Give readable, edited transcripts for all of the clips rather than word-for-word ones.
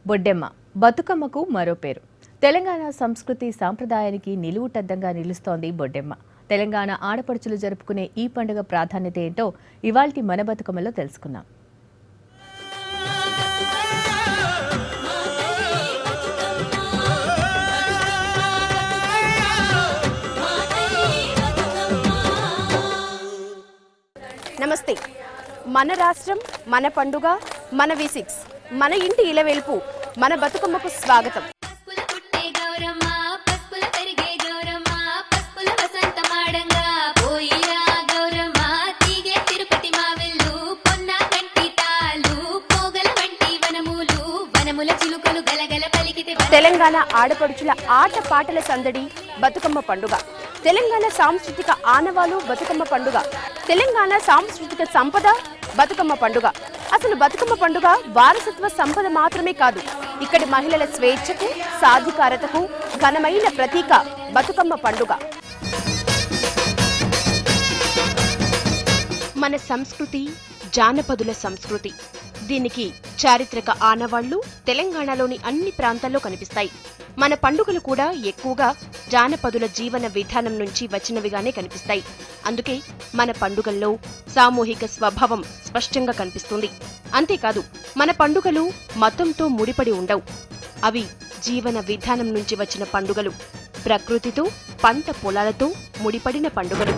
బొడ్డెమ్మ బతుకమ్మకు మరో పేరు. తెలంగాణ సంస్కృతి సాంప్రదాయానికి నిలువుటద్దంగా నిలుస్తోంది బొడ్డెమ్మ. తెలంగాణ ఆడపడుచులు జరుపుకునే ఈ పండుగ ప్రాధాన్యత ఏంటో ఇవాల్టి మన బతుకమ్మలో తెలుసుకున్నాం. నమస్తే. మన రాష్ట్రం, మన పండుగ, మన V6, మన ఇంటి ఇలవేల్పు, మన బతుకమ్మకు స్వాగతం. తెలంగాణ ఆడపడుచుల ఆట పాటల సందడి బతుకమ్మ పండుగ. తెలంగాణ సాంస్కృతిక ఆనవాలు బతుకమ్మ పండుగ. తెలంగాణ సాంస్కృతిక సంపద బతుకమ్మ పండుగ. అసలు బతుకమ్మ పండుగ వారసత్వ సంపద మాత్రమే కాదు, ఇక్కడి మహిళల స్వేచ్ఛకు, సాధికారతకు ఘనమైన ప్రతీక బతుకమ్మ పండుగ. మన సంస్కృతి జానపదుల సంస్కృతి. దీనికి చారిత్రక ఆనవాళ్లు తెలంగాణలోని అన్ని ప్రాంతాల్లో కనిపిస్తాయి. మన పండుగలు కూడా ఎక్కువగా జానపదుల జీవన విధానం నుంచి వచ్చినవిగానే కనిపిస్తాయి. అందుకే మన పండుగల్లో సామూహిక స్వభావం స్పష్టంగా కనిపిస్తుంది. అంతేకాదు, మన పండుగలు మతంతో ముడిపడి ఉండవు. అవి జీవన విధానం నుంచి వచ్చిన పండుగలు, ప్రకృతితో, పంట పొలాలతో ముడిపడిన పండుగలు.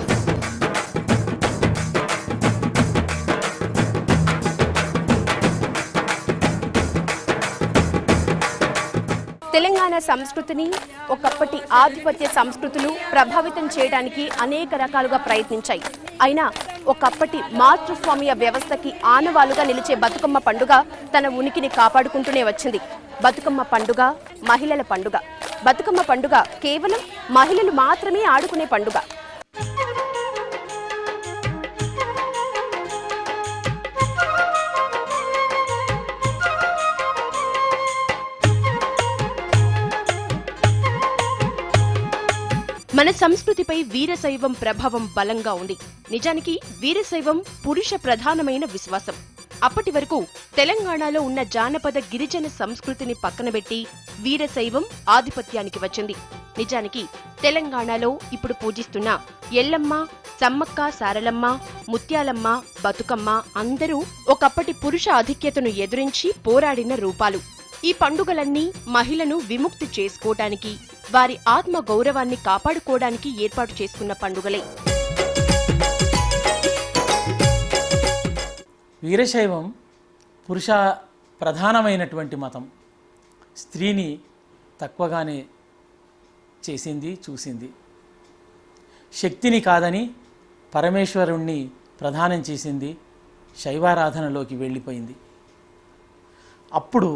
తెలంగాణ సంస్కృతిని ఒకప్పటి ఆధిపత్య సంస్కృతులు ప్రభావితం చేయడానికి అనేక రకాలుగా ప్రయత్నించాయి. అయినా ఒకప్పటి మాతృస్వామ్య వ్యవస్థకి ఆనవాలుగా నిలిచే బతుకమ్మ పండుగ తన ఉనికిని కాపాడుకుంటూనే వచ్చింది. బతుకమ్మ పండుగ మహిళల పండుగ. బతుకమ్మ పండుగ కేవలం మహిళలు మాత్రమే ఆడుకునే పండుగ. మన సంస్కృతిపై వీరశైవం ప్రభావం బలంగా ఉంది. నిజానికి వీరశైవం పురుష ప్రధానమైన విశ్వాసం. అప్పటి వరకు తెలంగాణలో ఉన్న జానపద గిరిజన సంస్కృతిని పక్కనబెట్టి వీరశైవం ఆధిపత్యానికి వచ్చింది. నిజానికి తెలంగాణలో ఇప్పుడు పూజిస్తున్న ఎల్లమ్మ, సమ్మక్క సారలమ్మ, ముత్యాలమ్మ, బతుకమ్మ అందరూ ఒకప్పటి పురుష ఆధిక్యతను ఎదురించి పోరాడిన రూపాలు. ఈ పండుగలన్నీ మహిళను విముక్తి చేసుకోవటానికి, వారి ఆత్మ గౌరవాన్ని కాపాడుకోవడానికి ఏర్పాటు చేసుకున్న పండుగలే. వీరశైవం పురుష ప్రధానమైనటువంటి మతం. స్త్రీని తక్కువగానే చేసింది, చూసింది. శక్తిని కాదని పరమేశ్వరుణ్ణి ప్రధానం చేసింది, శైవారాధనలోకి వెళ్ళిపోయింది. అప్పుడు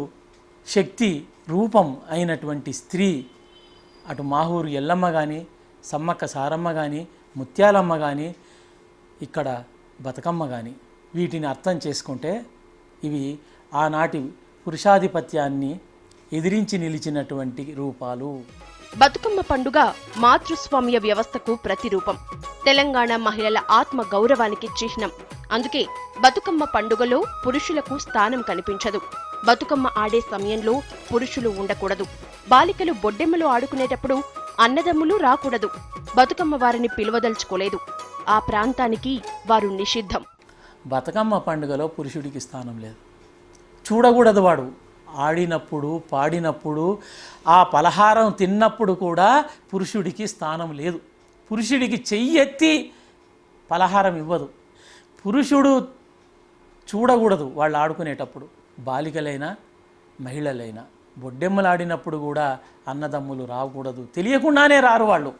శక్తి రూపం అయినటువంటి స్త్రీ, అటు మాహూరు ఎల్లమ్మ కానీ, సమ్మక్క సారమ్మ కానీ, ముత్యాలమ్మ కానీ, ఇక్కడ బతుకమ్మ కానీ, వీటిని అర్థం చేసుకుంటే ఇవి ఆనాటి పురుషాధిపత్యాన్ని ఎదిరించి నిలిచినటువంటి రూపాలు. బతుకమ్మ పండుగ మాతృస్వామ్య వ్యవస్థకు ప్రతిరూపం. తెలంగాణ మహిళల ఆత్మ గౌరవానికి చిహ్నం. అందుకే బతుకమ్మ పండుగలో పురుషులకు స్థానం కనిపించదు. బతుకమ్మ ఆడే సమయంలో పురుషులు ఉండకూడదు. బాలికలు బొడ్డెమ్మలు ఆడుకునేటప్పుడు అన్నదమ్ములు రాకూడదు. బతుకమ్మ వారిని పిలువదలుచుకోలేదు. ఆ ప్రాంతానికి వారు నిషిద్ధం. బతుకమ్మ పండుగలో పురుషుడికి స్థానం లేదు. చూడకూడదు. వాడు ఆడినప్పుడు, పాడినప్పుడు, ఆ పలహారం తిన్నప్పుడు కూడా పురుషుడికి స్థానం లేదు. పురుషుడికి చెయ్యెత్తి పలహారం ఇవ్వదు. పురుషుడు చూడకూడదు వాళ్ళు ఆడుకునేటప్పుడు. బాలికలైనా మహిళలైనా బొడ్డెమ్మలాడినప్పుడు కూడా అన్నదమ్ములు రాకూడదు. తెలియకుండానే రారు వాళ్ళు.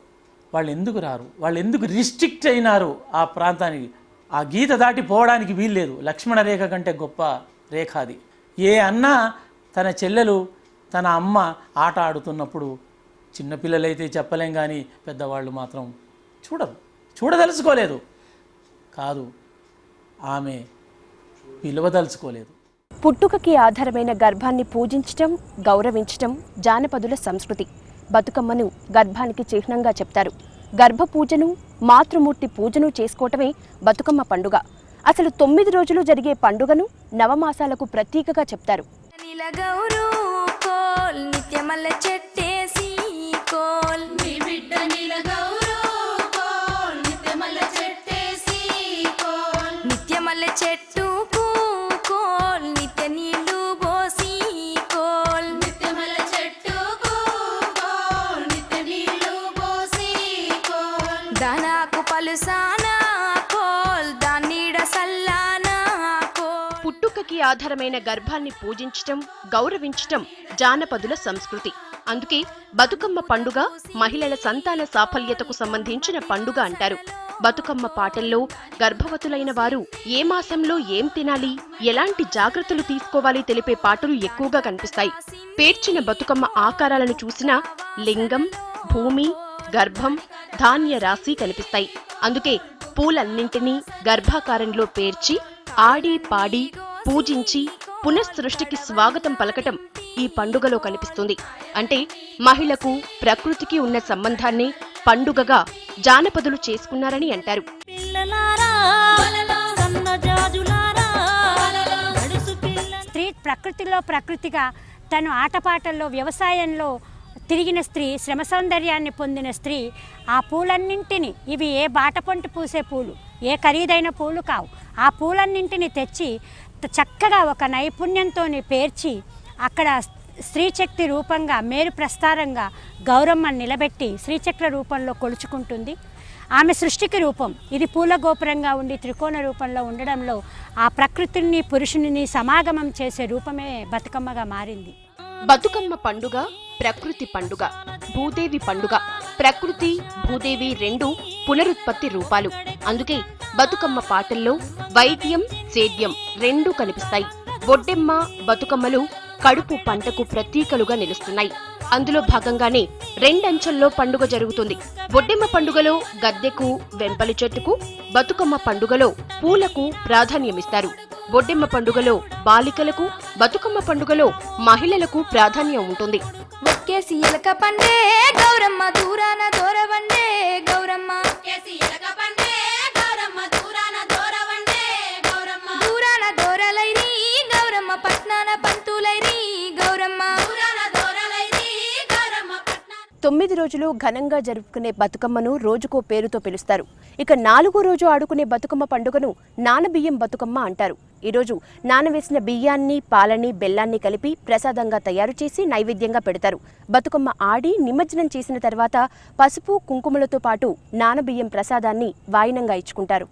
వాళ్ళు ఎందుకు రారు? వాళ్ళు ఎందుకు రిస్ట్రిక్ట్ అయినారు ఆ ప్రాంతానికి? ఆ గీత దాటి పోవడానికి వీల్లేదు. లక్ష్మణ రేఖ కంటే గొప్ప రేఖ అది. ఏ అన్న తన చెల్లెలు, తన అమ్మ ఆట ఆడుతున్నప్పుడు చిన్నపిల్లలైతే చెప్పలేం, కానీ పెద్దవాళ్ళు మాత్రం చూడదలుచుకోలేదు. కాదు, ఆమె పిలువదలుచుకోలేదు. పుట్టుకకి ఆధారమైన గర్భాన్ని పూజించటం, గౌరవించటం జానపదుల సంస్కృతి. బతుకమ్మను గర్భానికి చిహ్నంగా చెప్తారు. గర్భ పూజను, మాతృమూర్తి పూజను చేసుకోవటమే బతుకమ్మ పండుగ. అసలు 9 రోజులు జరిగే పండుగను నవమాసాలకు ప్రతీకగా చెప్తారు. ప్రకృతికి ఆధారమైన గర్భాన్ని పూజించటం, గౌరవించటం జానపదుల సంస్కృతి. అందుకే బతుకమ్మ పండుగ మహిళల సంతాన సాఫల్యతకు సంబంధించిన పండుగ అంటారు. బతుకమ్మ పాటల్లో గర్భవతులైన వారు ఏ మాసంలో ఏం తినాలి, ఎలాంటి జాగ్రత్తలు తీసుకోవాలి తెలిపే పాటలు ఎక్కువగా కనిపిస్తాయి. పేర్చిన బతుకమ్మ ఆకారాలను చూసినా లింగం, భూమి, గర్భం, ధాన్య రాశి కనిపిస్తాయి. అందుకే పూలన్నింటినీ గర్భాకారంలో పేర్చి ఆడి పాడి పూజించి పునఃసృష్టికి స్వాగతం పలకటం ఈ పండుగలో కనిపిస్తుంది. అంటే మహిళకు ప్రకృతికి ఉన్న సంబంధాన్ని పండుగగా జానపదులు చేసుకున్నారని అంటారు. స్త్రీ ప్రకృతిలో ప్రకృతిగా తను ఆటపాటల్లో వ్యవసాయంలో తిరిగిన స్త్రీ, శ్రమ సౌందర్యాన్ని పొందిన స్త్రీ ఆ పూలన్నింటినీ, ఇవి ఏ బాటపంటి పూసే పూలు, ఏ ఖరీదైన పూలు కావు, ఆ పూలన్నింటినీ తెచ్చి చక్కగా ఒక నైపుణ్యంతో పేర్చి అక్కడ స్త్రీశక్తి రూపంగా మేరు ప్రస్తారంగా గౌరమ్మను నిలబెట్టి శ్రీచక్ర రూపంలో కొలుచుకుంటుంది. ఆమె సృష్టికి రూపం ఇది పూల గోపురంగా ఉండి త్రికోణ రూపంలో ఉండడంలో ఆ ప్రకృతిని పురుషుని సమాగమం చేసే రూపమే బతుకమ్మగా మారింది. బతుకమ్మ పండుగ ప్రకృతి పండుగ, భూదేవి పండుగ. ప్రకృతి, భూదేవి రెండు పునరుత్పత్తి రూపాలు. అందుకే బతుకమ్మ పాటల్లో వైద్యం, సేద్యం రెండూ కనిపిస్తాయి. బొడ్డెమ్మ, బతుకమ్మలు కడుపు పంటకు ప్రతీకలుగా నిలుస్తున్నాయి. అందులో భాగంగానే రెండంచెల్లో పండుగ జరుగుతుంది. బొడ్డెమ్మ పండుగలో గద్దెకు, వెంపలి చెట్టుకు, బతుకమ్మ పండుగలో పూలకు ప్రాధాన్యమిస్తారు. బొడ్డెమ్మ పండుగలో బాలికలకు, బతుకమ్మ పండుగలో మహిళలకు ప్రాధాన్యం ఉంటుంది. ఒక్కేసి ఎలక పండే గౌరమ్మ దూరాన దూరవండే గౌరమ్మ, దూరాన దూరలైరి గౌరమ్మ, పట్నాన పంతులైరి గౌరమ్మ. 9 రోజులు ఘనంగా జరుపుకునే బతుకమ్మను రోజుకో పేరుతో పిలుస్తారు. ఇక 4వ రోజు ఆడుకునే బతుకమ్మ పండుగను నానబియ్యం బతుకమ్మ అంటారు. ఈరోజు నానవేసిన బియ్యాన్ని, పాలని, బెల్లాన్ని కలిపి ప్రసాదంగా తయారు చేసి నైవేద్యంగా పెడతారు. బతుకమ్మ ఆడి నిమజ్జనం చేసిన తర్వాత పసుపు, కుంకుమలతో పాటు నానబియ్యం ప్రసాదాన్ని వాయినంగా ఇచ్చుకుంటారు.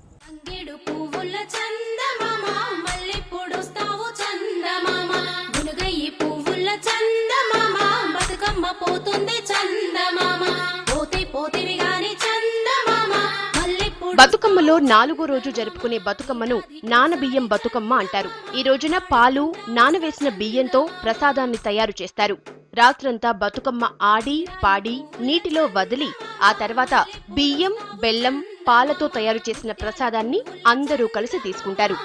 బతుకమ్మలో 4వ రోజు జరుపుకునే బతుకమ్మను నానబియ్యం బతుకమ్మ అంటారు. ఈ రోజున పాలు, నానవేసిన బియ్యంతో ప్రసాదాన్ని తయారు చేస్తారు. రాత్రంతా బతుకమ్మ ఆడి పాడి నీటిలో వదిలి ఆ తర్వాత బియ్యం, బెల్లం, పాలతో తయారు చేసిన ప్రసాదాన్ని అందరూ కలిసి తీసుకుంటారు.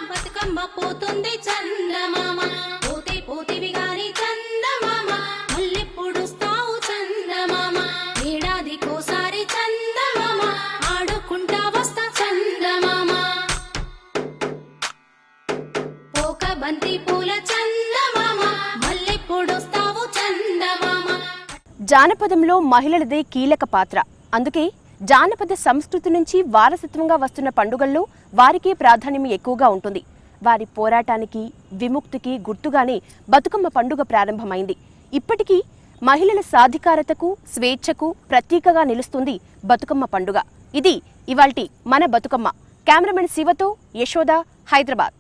జానపదంలో మహిళలదే కీలక పాత్ర. అందుకే జానపద సంస్కృతి నుంచి వారసత్వంగా వస్తున్న పండుగల్లో వారికే ప్రాధాన్యం ఎక్కువగా ఉంటుంది. వారి పోరాటానికి, విముక్తికి గుర్తుగానే బతుకమ్మ పండుగ ప్రారంభమైంది. ఇప్పటికీ మహిళల సాధికారతకు, స్వేచ్ఛకు ప్రతీకగా నిలుస్తుంది బతుకమ్మ పండుగ. ఇది ఇవాల్టి మన బతుకమ్మ. కెమెరామెన్ శివతో యశోద, హైదరాబాద్.